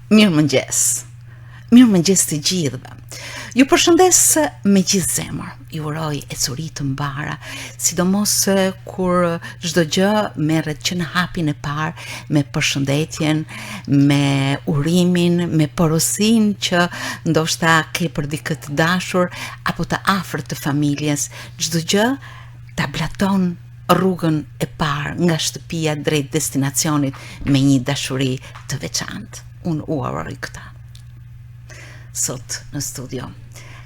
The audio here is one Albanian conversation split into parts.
Mirëmëngjes. Mirëmëngjes të gjithëve. Ju përshëndes me gjithë zemër. Ju uroj ecuri të mbara, sidomos kur çdo gjë merret që në hapin e parë me përshëndetjen, me urimin, me porosin që ndoshta ke për dikë të dashur apo të afërt të familjes. Çdo gjë ta blaton rrugën e parë nga shtëpia drejt destinacionit me një dashuri të veçantë. Unë u uroj këtë. Sot në studio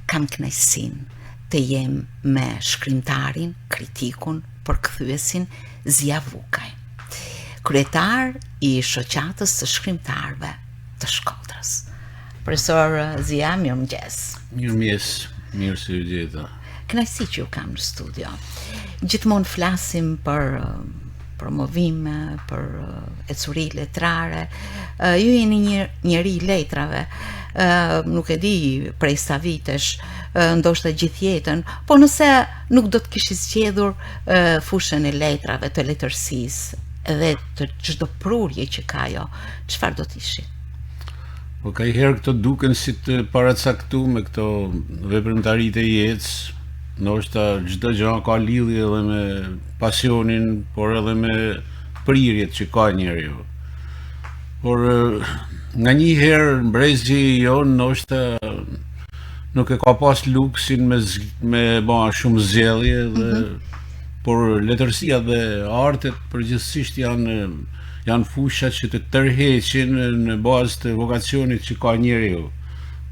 kam kënaqësinë të jem me shkrimtarin, kritikun, përkthyesin Zia Vukaj, kryetar i shoqatës së shkrimtarëve të Shkodrës. Profesor Zia, mirëmëngjes. Mirëmëngjes, mirë se ju gjeta. Kënaqësi që ju kam në studio. Gjithmonë flasim për promovime, për ecuri letrare. Ju jeni njeri i letrave. Nuk e di prej sa vitesh, ndoshta gjithë jetën, po nëse nuk do të kishi zgjedhur fushën e letrave, të letërsisë dhe të çdo prurje që ka ajo, çfarë do të ishi? Po ka herë këto duken si të paracaktuar me këto veprimtaritë e jetës. Ndoshta çdo gjë ka lidhje edhe me pasionin, por edhe me prirjet që ka njeriu. Por nga një herë mbrezi jon ndoshta nuk e ka pas luksin me bë shumë zgjedhje dhe por letërsia dhe artet përgjithsisht janë fusha që të tërheqin në bazë të vokacionit që ka njeriu.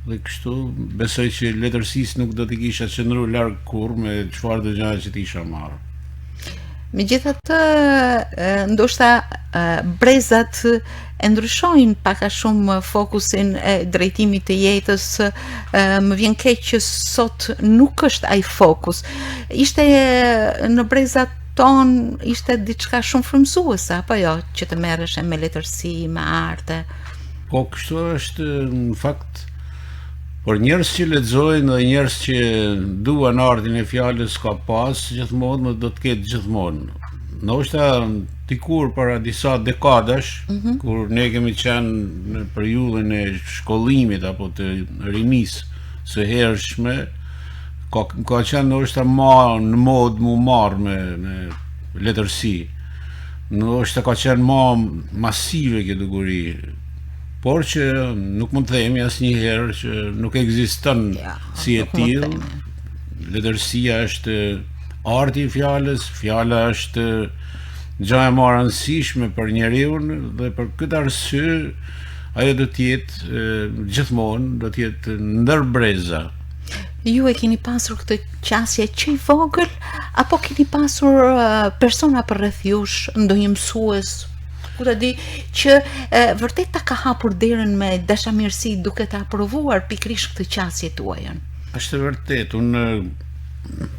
Dhe kështu besoj që letërsisë nuk do t'i kisha qëndruar larg kurrë me çfarë do gjëra që t'isha marrë. Megjithatë, ndoshta brezat e ndryshojnë pak a shumë fokusin e drejtimit të jetës. Më vjen keq që sot nuk është ai fokus. Ishte në brezat ton, ishte diçka shumë frymëzuese, apo jo, që të merresh me letërsi, me arte. Po kështu është në fakt. Por njerëz që lexojnë dhe njerëz që duan artin e fjalës ka pas gjithmonë, do të ketë gjithmonë. Ndoshta dikur para disa dekadash, kur ne kemi qenë në periudhën e shkollimit apo të rinisë së hershme, ka qenë ndoshta më në modë mu marrë me letërsi. Ndoshta ka qenë më masive kjo dukuri. Por që nuk mund të themi asnjëherë që nuk ekziston si e tillë. Letërsia është arti i fjalës, fjala është gjë e rëndësishme për njeriu dhe për këtë arsye ajo do të jetë gjithmonë do të jetë ndër breza. Ju e keni pasur këtë qasje që i vogël apo keni pasur persona përreth jush, ndonjë mësues? Ku ta di që vërtet ta ka hapur derën me dashamirësi duke ta aprovuar pikërisht këtë qasje tuajën. Është vërtet, unë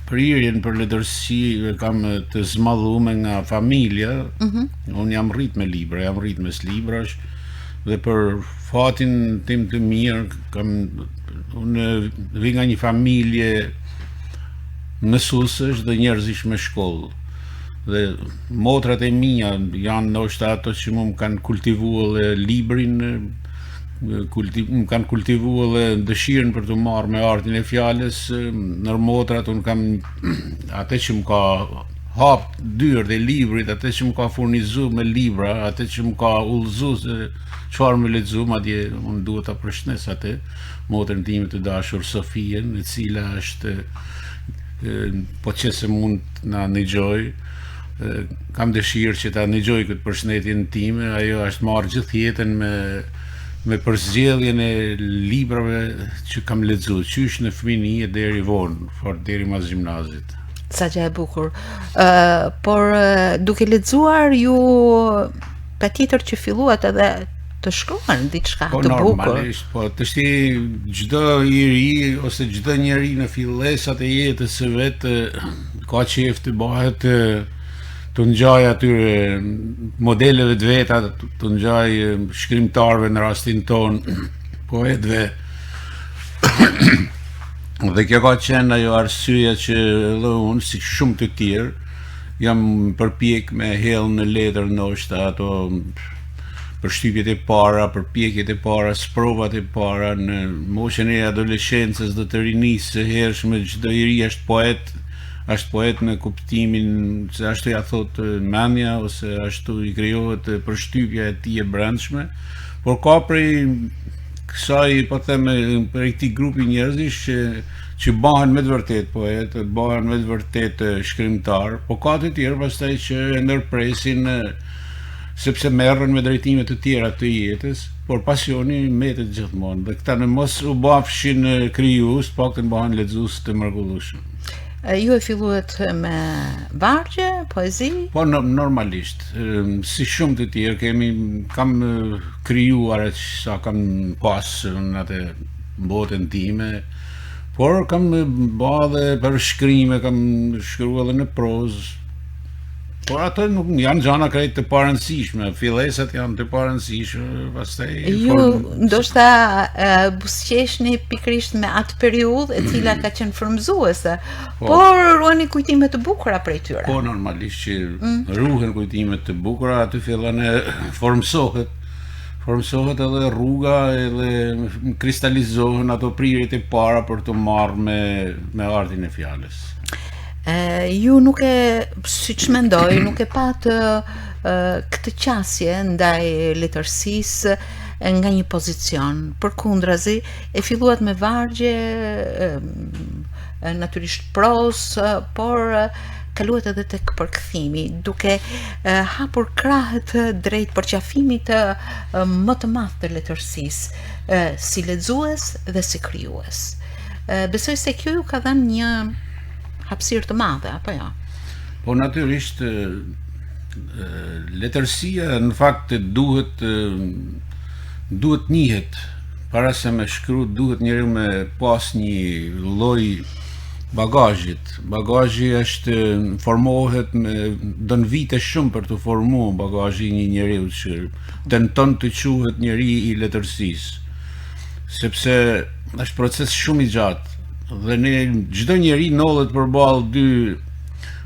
prirjen për letërsi kam të zmadhuar nga familja. Unë jam rrit me libra, jam rrit mes librash dhe për fatin tim të mirë unë vi nga një familje mësuesësh dhe njerëzish me shkollë. Dhe motrat e mia janë ndoshta ato që më kanë kultivuar librin, më kanë kultivuar edhe dëshirën për të marrë me artin e fjalës. Ndër motrat unë kam atë që më ka hap dyrë e librit, atë që më ka furnizuar me libra, atë që më ka udhëzuar se çfarë më lexoj, madje unë duhet ta përshëndes atë motrën time të dashur Sofien, e cila është po qëse mund na ndëgjoj. Kam dëshirë që ta ndëgjoj këtë përshëndetjen time, ajo është marrë gjithë jetën me përzgjedhjen e librave që kam lexuar, qysh në fëmijënie deri vonë, deri mas gjimnazit. Sa gjë e bukur. Por duke lexuar ju patjetër që filluat edhe të shkruan diçka të bukur. Po normalisht, po tashti çdo i ri ose çdo njeri në fillesat e jetës së vet ka qejf të bëhet të ngjaj atyre modeleve të veta, të ngjaj shkrimtarëve në rastin ton, poetëve. Dhe kjo ka qenë ajo arsyeja që edhe unë, si shumë të tjerë, jam përpjek me hell në letër ndoshta ato për shtypjet e para, për pjekjet e para, sprovat e para, në moshën e adoleshencës dhe të rinisë së hershme, çdo i ri është poet në kuptimin se ashtu ja thot mendja ose ashtu i krijohet përshtypja e tij e brendshme, por ka prej kësaj, po them, për këtij grupi njerëzish që bëhen me të vërtet poet, bëhen me të vërtet shkrimtar, po ka të tjerë pastaj që e ndërpresin sepse merren me drejtime të tjera të jetës, por pasioni mbetet gjithmonë. Dhe këta në mos u bafshin krijues, paktën bëhen lexues të mrekullueshëm. Ju e filluat me vargje, poezi? Po normalisht, si shumë të tjerë kam krijuar sa kam pas në atë botën time, por kam bë edhe për shkrime, kam shkruar edhe në prozë. Por ato nuk janë gjëra krejt të parëndësishme, fillesat janë të parëndësishme, pastaj ju ndoshta buzëqeshni pikërisht me atë periudhë e cila ka qenë frymëzuese, por ruani kujtime të bukura prej tyre. Po normalisht që ruhen kujtime të bukura, aty fillon e formsohet edhe rruga, edhe kristalizohen ato prirjet e para për të marrë me artin e fjalës. Ju nuk e, siç mendoj, nuk e patë këtë qasje ndaj letërsisë nga një pozicion, përkundrazi e filluat me vargje, natyrisht prozë, por kaluat edhe tek përkthimi, duke hapur krahët drejt përqafimit më të madh të letërsisë, si lexues dhe si krijues. Besoj se kjo ju ka dhënë një hapësirë të madhe, apo jo? Po natyrisht letërsia në fakt duhet njihet para se me shkru, duhet njeriu me pas një lloj bagazhit. Bagazhi është formohet don vite shumë për të formuar bagazhi një njeriu që tenton të quhet njeri i letërsisë, sepse është proces shumë i gjatë. Dhe çdo njeri nollet përballë dy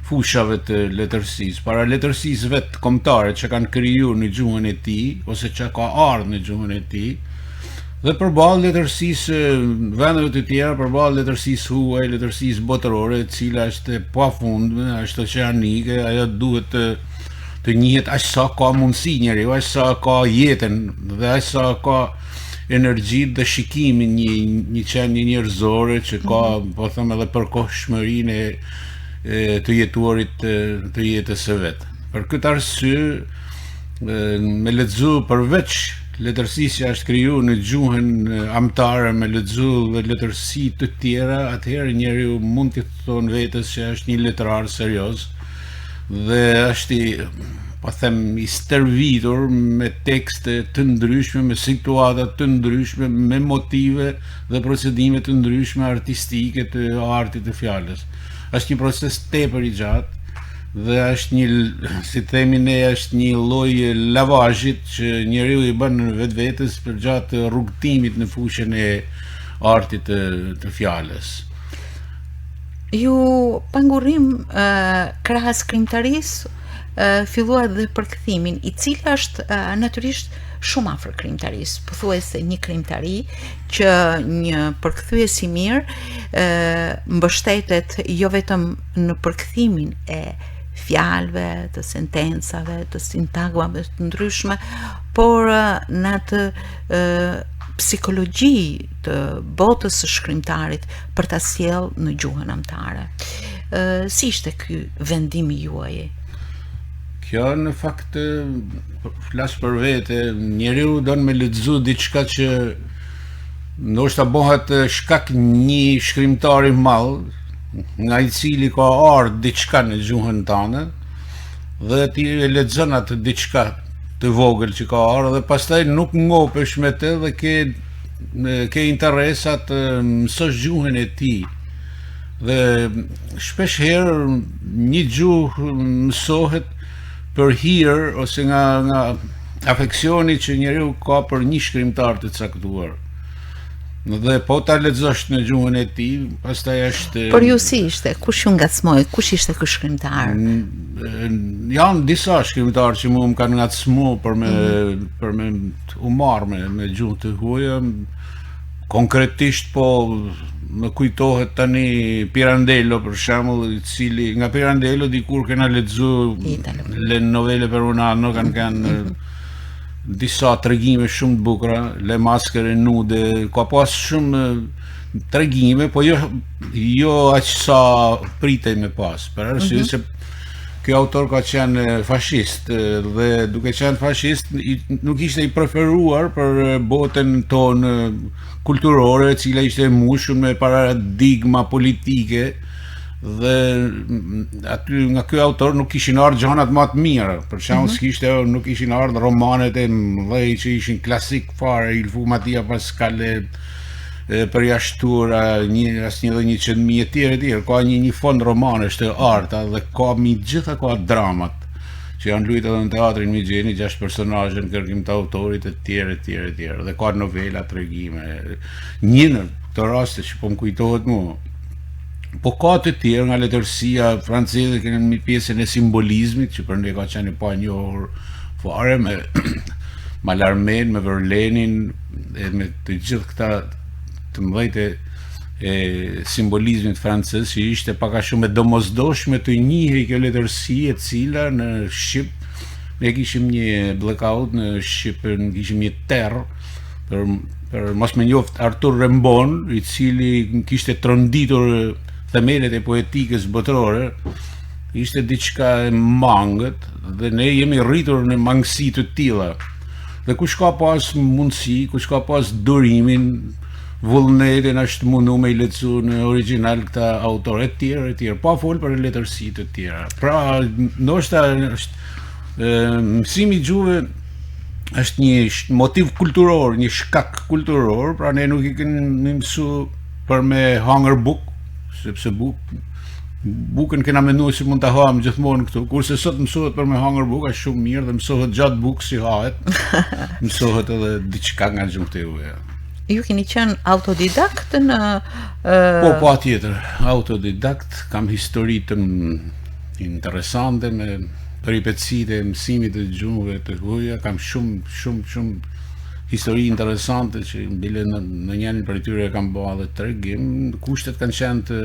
fushave të letërsisë. Para letërsisë vetë kombëtare që kanë krijuar në gjuhën e tij ose që ka ardhur në gjuhën e tij, dhe përballë letërsisë vendeve të tjera, përballë letërsisë huaj, letërsisë botërore, e cila është e pafundme, është oqeanike, ajo duhet të njihet aq sa ka mundësi njeriu, aq sa ka jetën dhe aq sa ka energjitë dhe shikimin një qenie njerëzore që ka, po them, edhe përkohshmërinë të jetuarit të jetës së vet. Për këtë arsye, me lexu përveç letërsisë që është krijuar në gjuhën amtare, me lexu dhe letërsi të tjera, atëherë njeriu mund të thonë vetes që është një letrar serioz dhe është po them i stërvitur me tekste të ndryshme, me situata të ndryshme, me motive dhe procedime të ndryshme artistike të artit të fjalës. Është një proces tepër i gjatë dhe është një, si themi ne, është një lloj lavazhit që njeriu i bën vetvetes për gjatë rrugtimit në fushën e artit të fjalës. Ju pangurrim krahas krimtarisë filluar dhe përkthimin, i cili është natyrisht shumë afër krimtarisë, pothuajse një krimtari që një përkthyes i mirë mbështetet jo vetëm në përkthimin e fjalëve, të sentencave, të sintagmave të ndryshme, por në atë psikologji të botës së shkrimtarit për ta sjellë në gjuhën amtare. Si ishte ky vendimi juaj? Kjo në fakt flas për vete, njeriu don me lexu diçka që ndoshta bëhet shkak një shkrimtar i madh, nga i cili ka ardhur diçka në gjuhën tënde, dhe ti e lexon atë diçka të vogël që ka ardhur dhe pastaj nuk ngopesh me të dhe ke interesat mësosh gjuhën e tij. Dhe shpesh herë një gjuhë mësohet për hir ose nga afeksioni që njeriu ka për një shkrimtar të caktuar. Dhe po ta lexosh në gjuhën e tij, pastaj është Por ju si ishte? Kush ju ngacmoi? Kush ishte ky shkrimtar? Janë disa shkrimtarë që më kanë ngacmu për me u marrë me gjuhë të huaja. Konkretisht po më kujtohet tani Pirandello për shembull, i cili nga Pirandello dikur kena lexu le novele peruane, kanë disa tregime shumë të bukura, Le maskere nude, ka pas shumë tregime, po jo aq sa pritej me pas. Për arsye se ky autor ka qenë fashist dhe duke qenë fashist nuk ishte i preferuar për botën tonë kulturore, e cila ishte mbushur me paradigma politike, dhe aty nga ky autor nuk kishin ardhur gjanat më të mira. Për shembull, nuk kishin ardhur romanet e mëdhej që ishin klasik fare, Il Fumatia Pascale, përjashtuara asnjë dhe 100.000 e tjerë. Ka një fond romanesh të arta dhe ka gjitha ka dramat që janë luajtur edhe në teatrin Migjeni, 6 personazhe në kërkim të autorit e tjerë. Dhe ka novela, tregime. Një në këto raste që po më kujtohet mua. Po ka të tjerë nga letërsia franceze, kemi një pjesën e simbolizmit që për ne ka qenë pa njohur fare, me Mallarmé, me Verlainein, e me të gjithë këta të mëdhejt e simbolizmit francez, që ishte pak a shumë e domosdoshme të njihej kjo letërsi, e cila në Shqip ne kishim një blackout, në Shqip kishim një terrë për mos me njoft Arthur Rimbaud, i cili kishte tronditur themelet e poetikës botërore, ishte diçka e mangët, dhe ne jemi rritur në mangësi të tilla. Dhe kush ka pas mundësi, kush ka pas durimin, vullnetin, është mundu me i lexu në original këta autorë e tjerë, pa fol për letërsi të tjera. Pra, ndoshta mësimi i gjuhëve është një motiv kulturor, një shkak kulturor, pra ne nuk i kemi mësu për me hangër buk, sepse bukën kena menduar si mund ta hajmë gjithmonë këtu, kurse sot mësohet për me hangër buk, është shumë mirë dhe mësohet gjatë bukë si hahet, mësohet edhe diçka nga gjuhët e huaja. Ju keni qenë autodidakt në... Po, patjetër, autodidakt, kam histori të interesante me peripecitë e mësimit të gjuhëve të huaja, kam shumë histori interesante që bile në njërin për tyre kam bëha dhe tregim, kushtet kanë qenë të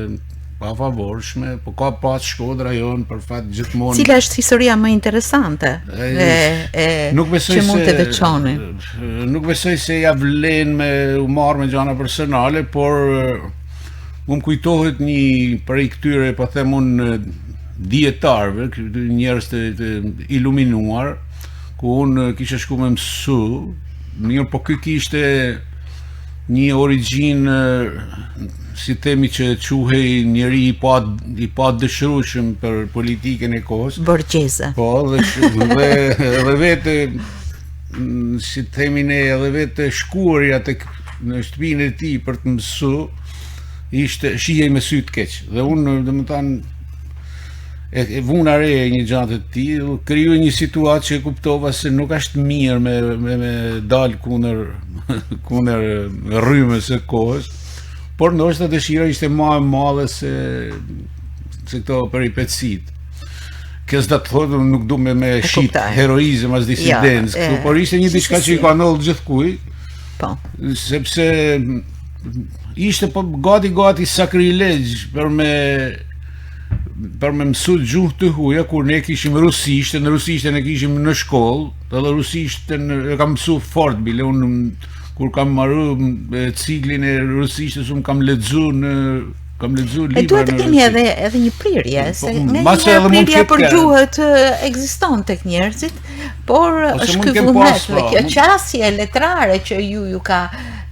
pafavorshme, po ka pas Shkodra jon për fat gjithmonë. Cila është historia më interesante që mund të veçoni? Nuk besoj se ja vlen me u marrë me gjana personale, por më kujtohet një prej këtyre, po them unë, dietarëve, njerëz të iluminuar, ku unë kisha shku me mësu, mirë, po ky kishte një origjinë, si themi që quhej njeri i pa dëshrueshëm për politikën e kohës. Borgjeze. Po, dhe vetë, si themi ne, edhe vetë shkuarja në shtëpinë e tij për të mësu, ishte shihej me sy të keq. Dhe unë, domethënë, e vuna re një gjatë të tillë, krijoi një situatë që e kuptova se nuk është mirë me dal kundër rrymës së kohës, por ndoshta dëshira ishte më e madhe se këto peripecitë. Kjo s'do të thotë nuk du me shit heroizëm as disidencë, por ishte një diçka që i ka ndodhur gjithkujt. Po. Sepse ishte po gati sakrilegj për me mësu gjuhë të huaja, kur ne kishim rusishtën, ne kishim në shkollë, edhe rusishtën e kam mësu fort bile, unë kur kam marru ciklin e rusishtës, unë kam lexu libra. E duhet të keni edhe një prirje, se nga një prirja për gjuhët ekziston tek njerëzit, por është ky vullnet, kjo qasje letrare që ju ka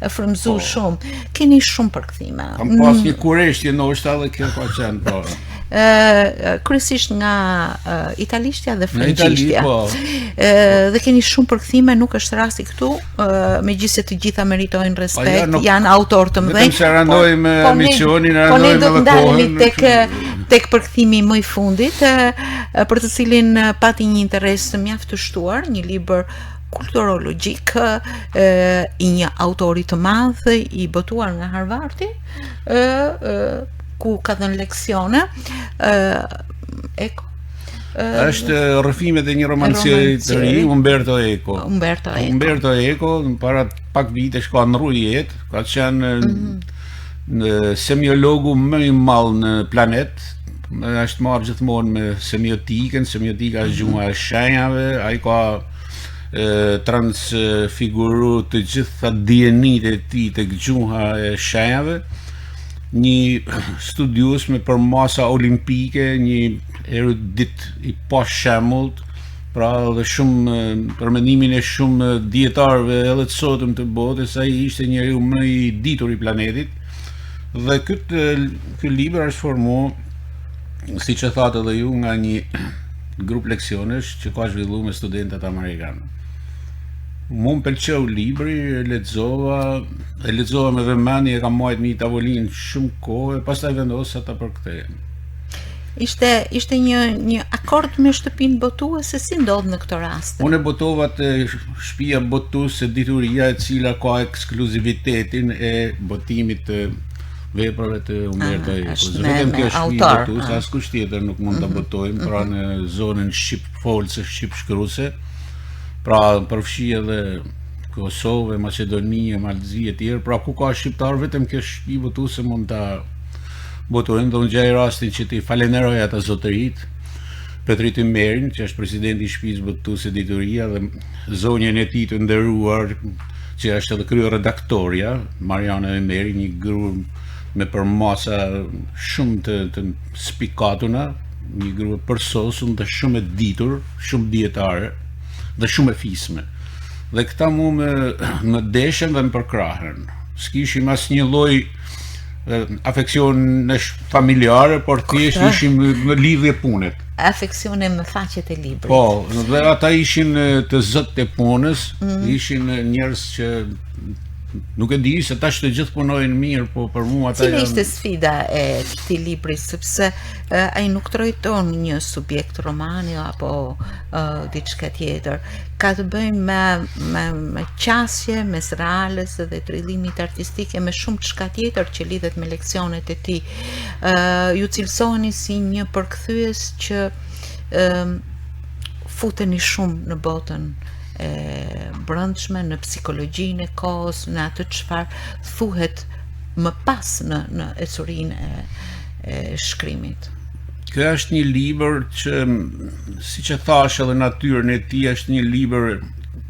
frymzuar shumë. Keni shumë përkthime. Kam pas një kurreshtje ndoshta edhe kjo ka qenë po. Kryesisht nga italishtja dhe frëngjishtja. Dhe keni shumë përkthime, nuk është rasti këtu, megjithëse të gjitha meritojnë respekt, janë autor të mëdhenj. Vetëm se randojmë emisionin, randojmë edhe kohën. Tek përkthimi më i fundit, për të cilin pati një interes mjaft të shtuar, një libër kulturologjik i një autori të madh i botuar nga Harvardi, ku ka dhënë leksione, Eco. Është rrëfimet e një romancieri të ri, Umberto Eco. Umberto Eco, para pak vitesh ka ndrru jetë, ka qenë semiologu më i madh në planet. Është marrë gjithmonë me semiotikën, semiotika është gjuha e shenjave, ai ka transfiguru të gjitha dijenit e tij tek gjuha e shenjave. Një studius me përmasa olimpike, një erudit i pashemullt, pra dhe shumë për mendimin e shumë dietarëve edhe të sotëm të botës, ai ishte njeriu më i ditur i planetit. Dhe ky libër është formuar, siç e thatë edhe ju, nga një grup leksionesh që ka zhvilluar me studentët amerikanë. Mu më pëlqeu libri, e lexova me vëmendje, e kam marrë një tavolinë shumë kohë, pastaj vendosa ta përkthej. Ishte një akord me shtëpinë botuese, si ndodh në këtë rast? Unë botova te shtëpia botuese, dituria e cila ka ekskluzivitetin e botimit të veprave të Umberto Eco. Vetëm kjo shtëpi botuese, askush tjetër nuk mund ta botojmë, pra në zonën shqip-folse, shqip-shkruese. Pra përfshi edhe Kosovë, Maqedoni, Malzi e tjerë, pra ku ka shqiptar, vetëm kjo shtëpi botuese mund ta botojnë. Dhe unë gjej rastin që ti falenderoj ata zotërit, Petrit Ymerin, që është presidenti i shtëpisë botuese Dituria, dhe zonjën e tij të nderuar, që është edhe kryeredaktorja, Mariana Ymeri, një grua me përmasa shumë të spikatuna, një grua përsosur dhe shumë e ditur, shumë dietare dhe shumë e fisme. Dhe këta mu më deshen dhe më përkrahen. S'kishim asnjë lloj afeksionesh familjare, por thjesht ishim në lidhje punet. Afeksione me faqet e librit. Po, dhe ata ishin të zot e punës, ishin njerëz që nuk e di se tash të gjithë punojnë mirë, po për mua ata janë. Cila ishte sfida e këtij libri, sepse ai nuk trajton një subjekt romani apo diçka tjetër. Ka të bëjë me qasje mes reales dhe trillimit artistike, me shumë çka tjetër që lidhet me leksionet e tij. Ju cilësoheni si një përkthyes që futeni shumë në botën brendshme, në psikologjinë e kohës, në atë çfarë thuhet më pas në ecurinë e shkrimit. Kjo është një libër që, siç e thash, edhe natyrën e tij është një libër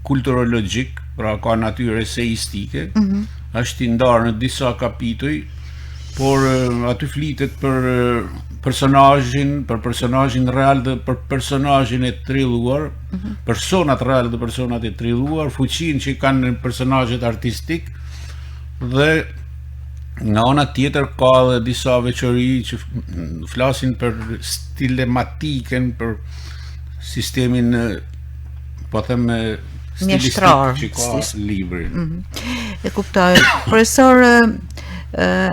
kulturologjik, pra ka natyrë eseistike, është i ndarë në disa kapituj, por aty flitet për personazhin real dhe për personazhin e trilluar, personat real dhe personat e trilluar, fuqinë që kanë personazhet artistik, dhe nga ana tjetër ka edhe disa veçori që flasin për stilematikën, për sistemin, po them, stilistik që ka libri. E kuptoj. Profesor,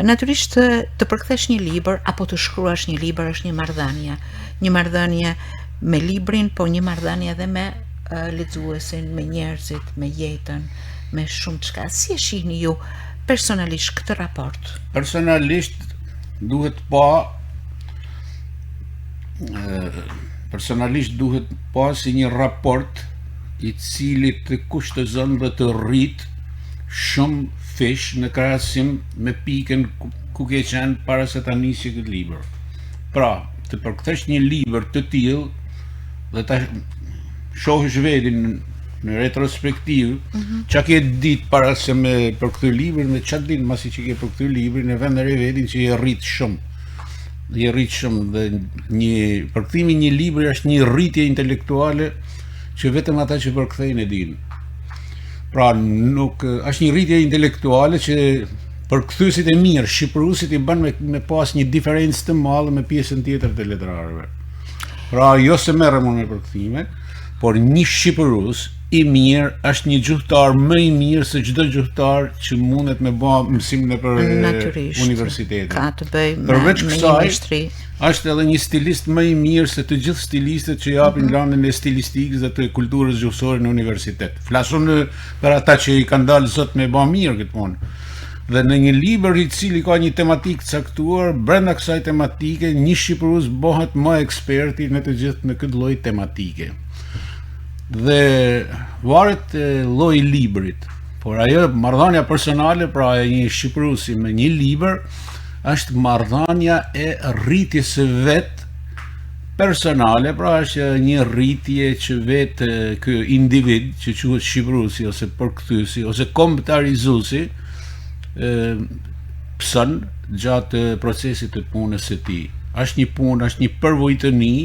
natyrisht të përkthesh një libër apo të shkruash një libër është një marrëdhënie me librin, po një marrëdhënie edhe me lexuesin, me njerëzit, me jetën, me shumë çka. Si e shihni ju personalisht këtë raport? Personalisht duhet pa si një raport i cili të kushtozon dhe të rrit shumë fish në krahasim me pikën ku ke qenë para se ta nisje këtë libër. Pra, të përkthesh një libër të tillë dhe ta shohësh vetin në retrospektiv, çka ke ditë para se me përkthy librin, me çfarë ditë mbasi që ke përkthy librin, e vend re vetin që i rrit shumë. Dhe një përkthimi i një libri është një rritje intelektuale që vetëm ata që përkthejnë e dinë. Pra, nuk është një rritje intelektuale që përkthyesit e mirë, shqipërusit, i bën me pas një diferencë të madhe me pjesën tjetër të letrarëve. Pra, jo se merrem me përkthime, por një shqipërus i mirë, është një gjuhëtar më i mirë se çdo gjuhëtar që mundet me bë mësim nëpër universitetin. Ka të bëj Përveç me kësaj, meshtri. është edhe një stilist më i mirë se të gjithë stilistët që japin randën e stilistikës dhe të kulturës gjuhësore në universitet. Flasun për ata që i kanë dalë zot me bë mirë këtë punë. Dhe në një libër i cili ka një tematikë caktuar, brenda kësaj tematike, një shqiptarus bëhet më eksperti në të gjithë në këtë lloj tematike. Dhe varet lloji i librit, por ajo marrëdhënia personale pra e një shqiptarusi me një libër është marrëdhënia e rritjes së vet personale, pra është një rritje që vetë ky individ që quhet shqiptarusi ose përkthyesi ose kombëtarizuesi pëson gjatë procesit të punës së tij. Është një punë, është një përvojtëni,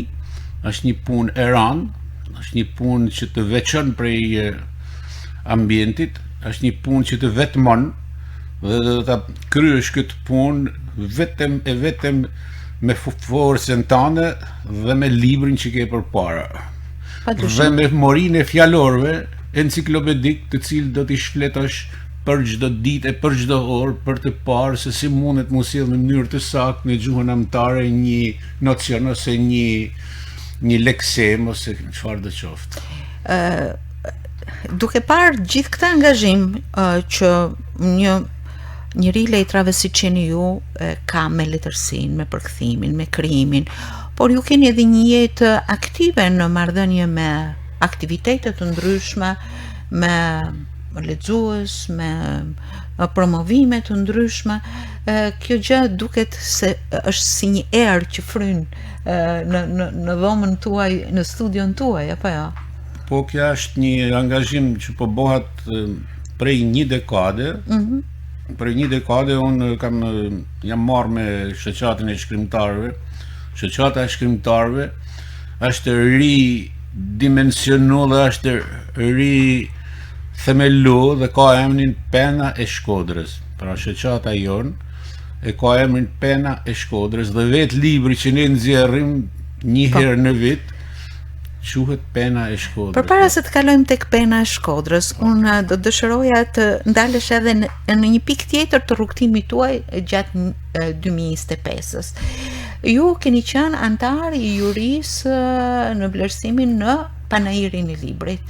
është një punë e rëndë, është një punë që të veçon prej ambientit, është një punë që të vetmon dhe do ta kryesh këtë punë vetëm me forcën tënde dhe me librin që ke përpara. Dhe me morinë e fjalorëve enciklopedik, të cilë do t'i shfletosh për çdo ditë e për çdo orë për të parë se si mundet mu sjell në mënyrë të saktë në gjuhën amtare një nocion ose një leksem ose çfarë do qoftë. Duke parë gjithë këtë angazhim që një njëri lejtrave si qeni ju ka me letërsinë, me përkthimin, me krijimin, por ju keni edhe një jetë aktive në marrëdhënie me aktivitete të ndryshme, me lexues, me promovime të ndryshme. Kjo gjë duket se është si një erë që fryn në dhomën tuaj, në studion tuaj, apo jo? Po kjo është një angazhim që po bëhet prej një dekade. Prej një dekade unë jam marrë me shoqatën e shkrimtarëve. Shoqata e shkrimtarëve është ridimensionu dhe është themelu dhe ka emrin Pena e Shkodrës. Pra shoqata jon e ka emrin Pena e Shkodrës dhe vetë libri që ne nxjerrim një herë në vit quhet Pena e Shkodrës. Përpara se të kalojmë tek Pena e Shkodrës, unë do dëshiroja të ndalesh edhe në një pikë tjetër të rrugtimit tuaj gjatë 2025-s. Ju keni qenë antar i jurisë në vlerësimin në panairin e librit.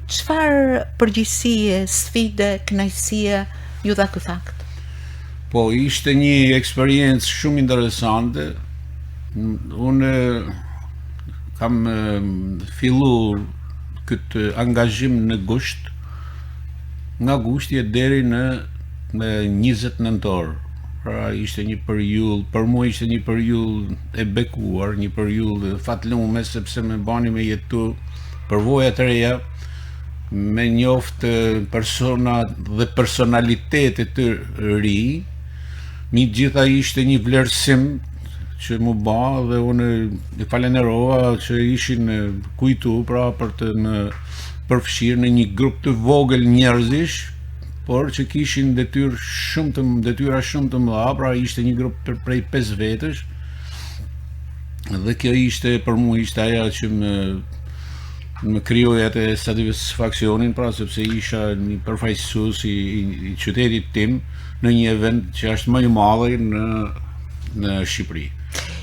Çfarë përgjegjësie, sfide, kënaqësie ju dha ky fakt? Po, ishte një eksperiencë shumë interesante. Unë kam fillu këtë angazhim në gusht, nga gushtje deri në 20 nëntor. Pra ishte një periudhë, për mua ishte një periudhë e bekuar, një periudhë fatlume sepse më bani me jetu përvoja të reja, me njoftë persona dhe personalitete të ri, mi gjitha ishte një vlerësim që mu ba dhe unë i falenderova që ishin kujtu pra për të në përfshirë në një grup të vogël njerëzish, por që kishin detyra shumë të mëdha, pra ishte një grup prej 5 vetësh, dhe kjo ishte për mua ishte ajo që më krijoi atë satisfaksionin, pra sepse isha një përfaqësues i qytetit tim në një event që është më i madh në Shqipëri.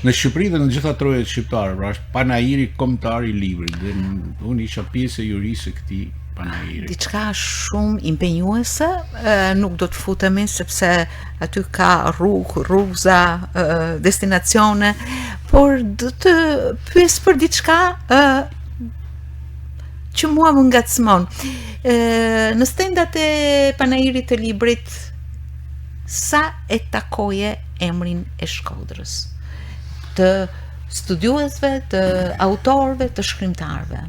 Në Shqipëri dhe në gjitha trojet shqiptare, pra është panairi kombëtar i librit dhe unë isha pjesë e jurisë së këtij panairi. Diçka shumë impenjuese, nuk do të futemi sepse aty ka rruza, destinacione, por do të pyes për diçka që mua më ngacmon. Në stendat e panairit të librit, sa e takoje emrin e Shkodrës? Të studiuesve, të autorëve, të shkrimtarëve?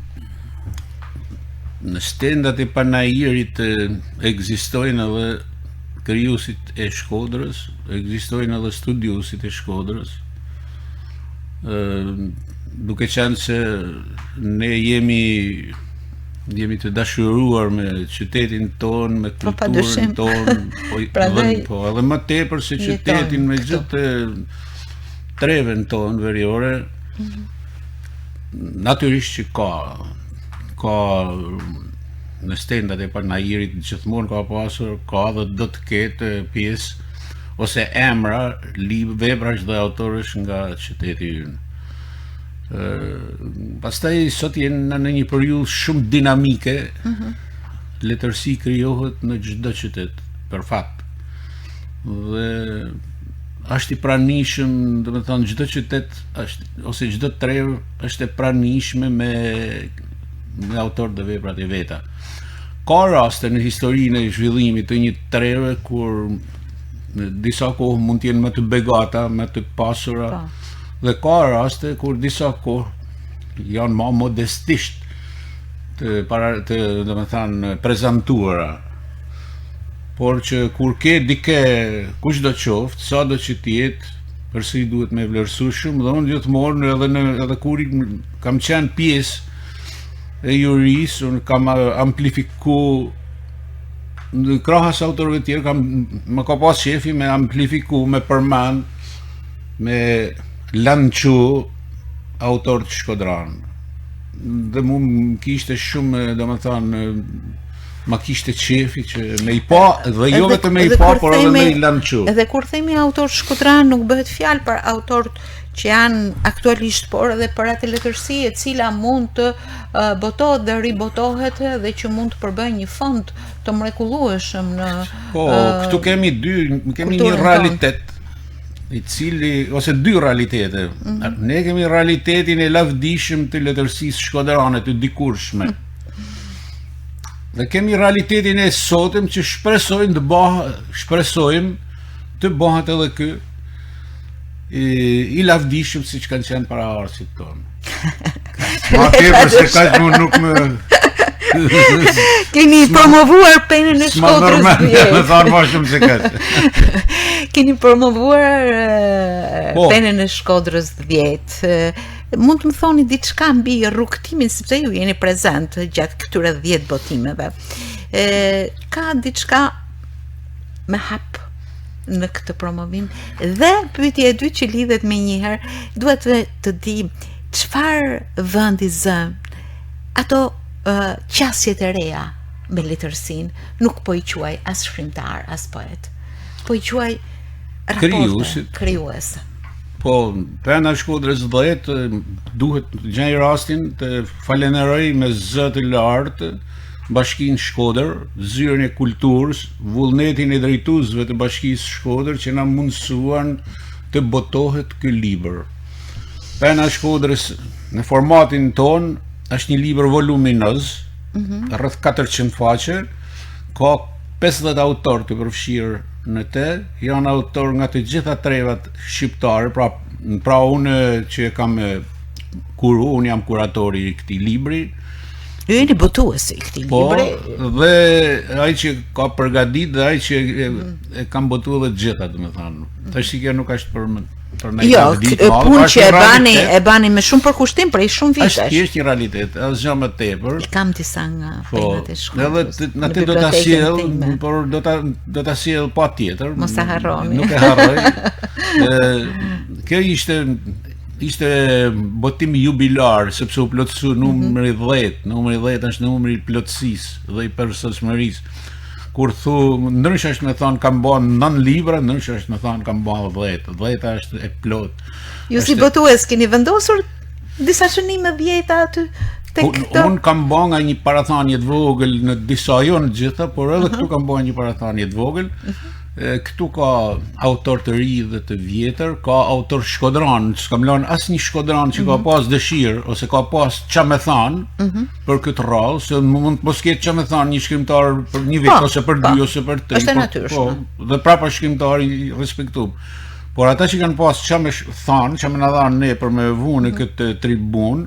Në stendat e panairit ekzistojnë edhe krijuesit e Shkodrës, ekzistojnë edhe studiuesit e Shkodrës. Duke qenë se ne jemi të dashuruar me qytetin ton, me kulturën ton, po edhe më tepër se qytetin me gjithë treven ton veriore, natyrisht që ka në stendat e panairit gjithmonë ka pasur, ka dhe do të ketë pjesë ose emra, veprash dhe autorësh nga qyteti ynë. Pastaj sot jenë në një periudhë shumë dinamike, letërsi krijohet në çdo qytet, për fat. Dhe është i pranishëm, do të thonë çdo qytet ose çdo trevë është e pranishme me autor dhe veprat e veta. Ka raste në historinë e zhvillimit të një treve kur në disa kohë mund të jenë më të begata, më të pasura, dhe ka raste kur disa kohë janë më modestisht do të thënë prezantuara. Por që kur ke dike kushdo qoftë, sado që t'jetë, përsëri duhet me vlerësu shumë, dhe unë gjithmonë edhe kur kam qenë pjesë e jurisë, unë kam amplifiku në krahas autorëve tjerë, më ka pas shefi me amplifiku, me përmend, me lançu autor të Shkodran. Dhe mu më kishte shumë, do më thënë, ma kishte qefi që me i pa, dhe jo vetëm me i pa, por edhe me i lançu. Edhe kur themi autor Shkodran, nuk bëhet fjalë për autorët që janë aktualisht, por edhe për atë letërsi e cila mund të botohet dhe ribotohet dhe që mund të përbëjë një fond të mrekullueshëm në Po, këtu kemi një realitet i cili, ose dy realitete. Ne kemi realitetin e lavdishëm të letërsisë shkodrane të dikurshme. Dhe kemi realitetin e sotëm që shpresojmë të bëhet edhe kë i lavdishëm si që kanë qenë para arsit tonë. Ma tepër se kaq mund nuk më... Keni promovuar penën e Shkodrës Më thonë ma shumë se kaq. Keni promovuar penën e Shkodrës 10. Mund të më thoni diçka mbi rrugtimin, sepse ju jeni prezent gjatë këtyre 10 botimeve. Ka diçka me hap në këtë promovim? Dhe pyetja e dytë që lidhet me njëherë, duhet të di çfarë vendi zë ato qasjet e reja me letërsinë, nuk po i quaj as shkrimtar, as poet, po i quaj raporte, krijues. Po, pena Shkodrës 10, duhet gjej rastin të falenderoj me zë të lartë Bashkinë Shkodër, zyrën e kulturës, vullnetin e drejtuesve të Bashkisë Shkodër që na mundësuan të botohet ky libër. Pena Shkodrës në formatin ton është një libër voluminoz, rreth 400 faqe, ka 50 autor të përfshirë në te, janë autor nga të gjitha trevat shqiptare, pra unë që kam unë jam kuratori i këtij libri. Ju jeni botuesi i këtij libri. Po, dhe ai që ka përgatit dhe ai që e kam botuar dhe gjitha, domethënë. Tash kjo nuk është për jo, punë që e bani me shumë përkushtim prej shumë vitesh. Është thjesht një realitet, asgjë më tepër. I kam disa nga penat e Shkodrës. Edhe atë do ta sjell, por do ta sjell patjetër. Mos e harroni. Nuk e harroj. Kjo ishte botim jubilar, sepse u plotësu numri 10. Numri 10 është numri i plotësisë dhe i përsosmërisë. Kur ndryshe është me thonë kam bën 9 libra, ndryshe është me thonë kam bën 10. 10 është e plot. Ju si botues keni vendosur disa shënime 10 aty tek këto? Unë kam bën nga një parathanie të vogël në disa jo në gjitha, por edhe këtu kam bën një parathanie të vogël. Këtu ka autor të ri dhe të vjetër, ka autor Shkodran, s'kam lënë asnjë Shkodran që ka pas dëshirë ose ka pas ç'a me thanë për këtë rrallë, se mund të mos ketë ç'a me thanë një shkrimtar për një vit ose për 2 ose për 3. Është natyrshme. Dhe prapa shkrimtari i respektuar. Por ata që kanë pas ç'a me thanë, ç'a me na dhanë ne për me vënë në këtë tribun,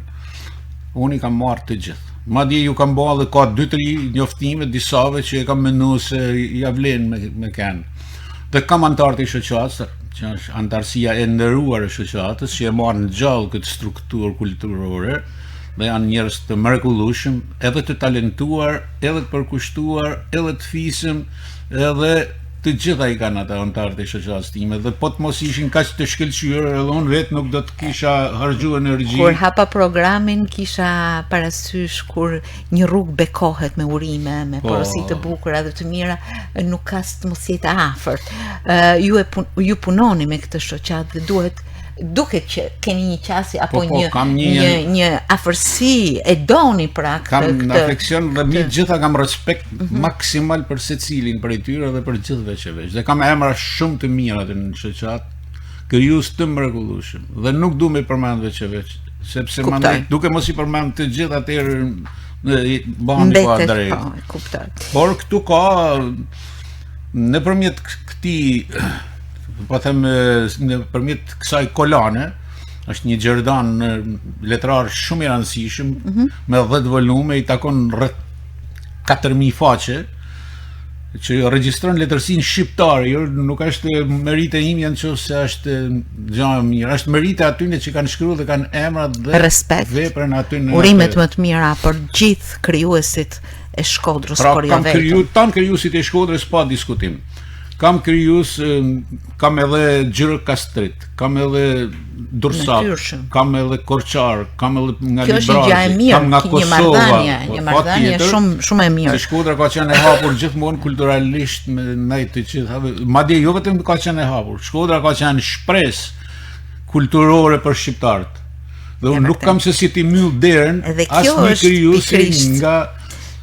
unë i kam marrë të gjithë. Madje ju kam bërë dhe ka 2-3 njoftime disave që e kam menduar se ja vlen me kanë. Dhe kam antartë i shoqatës, që është antarësia e nderuar e shoqatës, që e marrën gjallë këtë strukturë kulturore, dhe janë njerëz të mrekullueshëm, edhe të talentuar, edhe të përkushtuar, edhe të fisëm, edhe të gjitha i kanë ata antarët e shoqatës time dhe po të mos ishin kaq të shkëlqyer edhe unë vetë nuk do të kisha harxhuar energji. Kur hapa programin kisha parasysh kur një rrugë bekohet me urime, me porosi të bukura dhe të mira, nuk ka të mos jetë afërt. Ju punoni me këtë shoqat dhe duket që keni një qasje apo një afërsi, e doni pra kam në afeksion dhe mi gjitha kam respekt maksimal për secilin prej tyre dhe për gjithëve që veç. Dhe kam emra shumë të mira aty në shoqat, krijues të mrekullueshëm. Dhe nuk du me përmend veç që veç, sepse mandej duke mos i përmend të gjithë atëherë bani pa drejt. Por këtu ka nëpërmjet këtij po them nëpërmjet kësaj kolane, është një gjerdan letrar shumë i rëndësishëm, me 10 volume, i takon rreth 4000 faqe, që regjistron letërsinë shqiptare, nuk është merite ime nëse është gjë e mirë, është merite atyre që kanë shkruar dhe kanë emrat dhe veprën aty në urimet më të mira për gjithë krijuesit e Shkodrës por jo vetëm. Tan krijuesit e Shkodrës pa diskutim. Kam krijues, kam edhe Gjyrë Kastrit, kam edhe Durrësak, kam edhe Korçar, kam edhe nga Librazi, kam nga Kosova. Një marrëdhënie shumë e mirë. Se Shkodra ka qenë e hapur gjithmonë kulturalisht me ndaj madje jo vetëm ka qenë e hapur. Shkodra ka qenë shpresë kulturore për shqiptarët. Dhe unë nuk kam se si ti myll derën as një krijuesi nga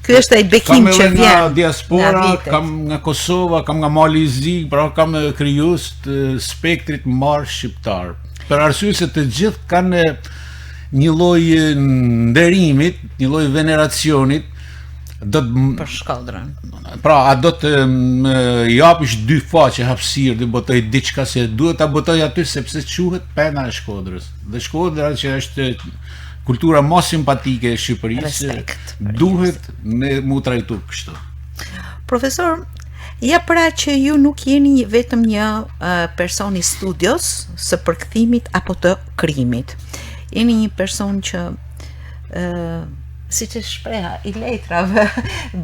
Ky është ai bekim që vjen nga diaspora, kam nga Kosova, kam nga Mali i Zi, pra kam krijues të spektrit mbar shqiptar. Për arsye se të gjithë kanë një lloj nderimit, një lloj veneracionit, për Shkodrën. Pra, a do të japish 2 faqe hapësirë dhe botoj diçka se duhet ta botoj aty sepse quhet pena e Shkodrës. Dhe Shkodra që është kultura më simpatike e Shqipërisë, duhet me mu trajtu kështu. Profesor, ja pra që ju nuk jeni vetëm një person i studios së përkthimit apo të krijimit. Jeni një person që siç e shpreha, i letrave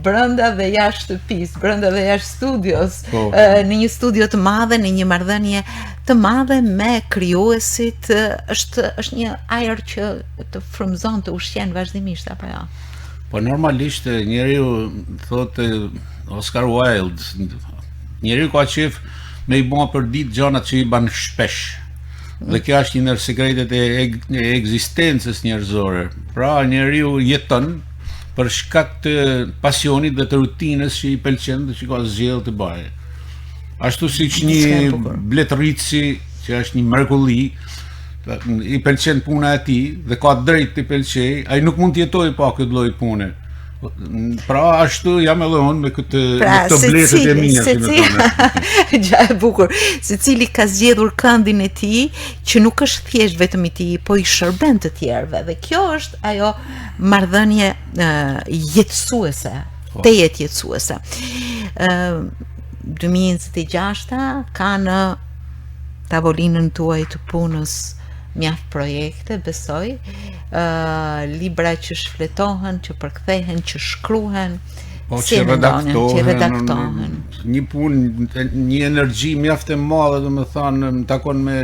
brenda dhe jashtë shtëpisë, brenda dhe jashtë studios, në një studio të madhe, në një marrëdhënie të madhe me krijuesit, është një ajër që të frymëzon, të ushqen vazhdimisht apo jo? Po normalisht njeriu thotë Oscar Wilde, njeriu ka qef me i bën për ditë gjërat që i bën shpesh. Dhe kjo është një ndër sekretet e ekzistencës njerëzore. Pra njeriu jeton për shkak të pasionit dhe të rutinës që i pëlqen dhe që ka zgjedhur të bëjë. Ashtu siç një bletërici që është një mrekulli, i pëlqen puna e tij dhe ka drejt të pëlqej, ai nuk mund të jetojë pa këtë lloj pune. Pra ashtu jam edhe unë me këtë bletët e mia, si më thonë. Gjë e bukur. Secili ka zgjedhur këndin e tij që nuk është thjesht vetëm i tij, po i shërben të tjerëve. Dhe kjo është ajo marrëdhënie jetësuese, te jetë jetësuese. 2026 ka në tavolinën tuaj të punës mjaft projekte, besoj, libra që shfletohen, që përkthehen, që shkruhen, që redaktohen. Një punë, një energji mjaft e madhe, do me thënë, më takon me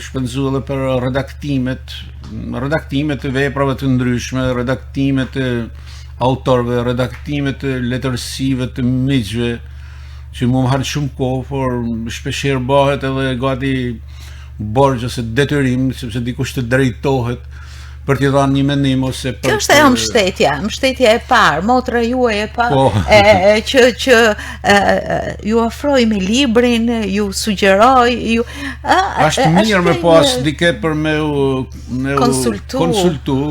shpenzu edhe për redaktimet të veprave të ndryshme, redaktimet të autorëve, redaktimet të letërsive të miqve, që mu më harë shumë kohë, por shpesherë bëhet edhe gati borxh ose detyrim, sepse dikush të drejtohet për t'i dhënë një mendim ose për. Kjo është ajo mbështetja e parë, motra juaj e parë, që ju ofroi me librin, ju sugjeroi, ju është mirë me pas dike për me konsultu,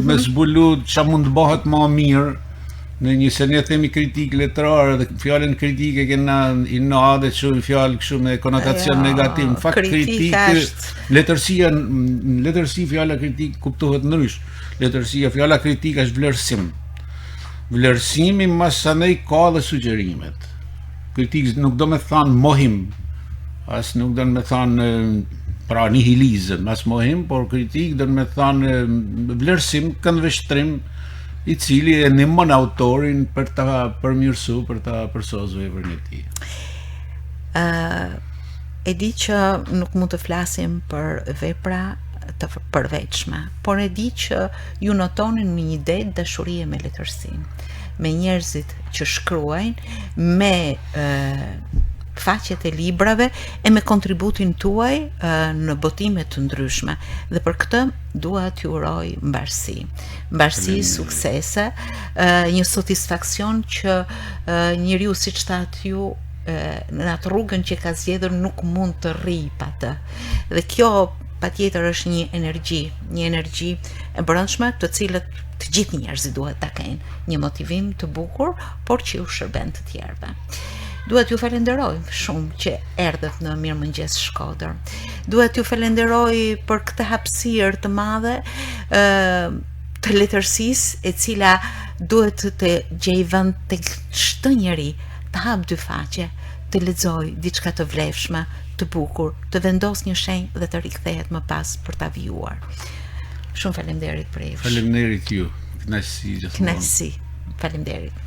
me zbulu ç'a mund të bëhet më mirë. Në një se ne themi kritik letrar dhe fjalën kritike kena i nade që fjalë kështu me konotacion negativ. Në fakt letërsi fjala kritik kuptohet ndrysh. Letërsia fjala kritik është vlerësim. Vlerësimi masanej ka dhe sugjerimet. Kritik nuk do me thanë mohim, as nuk do me thanë pra nihilizëm, as mohim, por kritik do me thanë vlerësim, këndveshtrim, i cili e ndihmon autorin për ta përmirësuar, për ta përsosur veprën e tij. E di që nuk mund të flasim për vepra të përveçme, por e di që ju notoni një det dashurie me letërsinë, me njerëzit që shkruajnë, me faqet e librave e me kontributin tuaj në botime të ndryshme, dhe për këtë dua t'ju uroj mbarësi, suksese, një satisfaksion që njeriu siç thatë ju në atë rrugën që ka zgjedhur nuk mund të rrijë pa të. Dhe kjo patjetër është një energji e brendshme, të cilët të gjithë njerëzit duhet ta kenë, një motivim të bukur, por që ju shërben të tjerëve. Duhet ju falenderoj shumë që erdhët në Mirëmëngjes Shkodër. Duhet ju falenderoj për këtë hapësirë të madhe të letërsisë, e cila duhet të gjej vend tek çdo njeri, të hap dy faqe, të lexoj diçka të vlefshme, të bukur, të vendos një shenjë dhe të rikthehet më pas për ta vijuar. Shumë faleminderit për Efsh. Faleminderit ju. Kënaqësi gjithmonë. Kënaqësi. Faleminderit.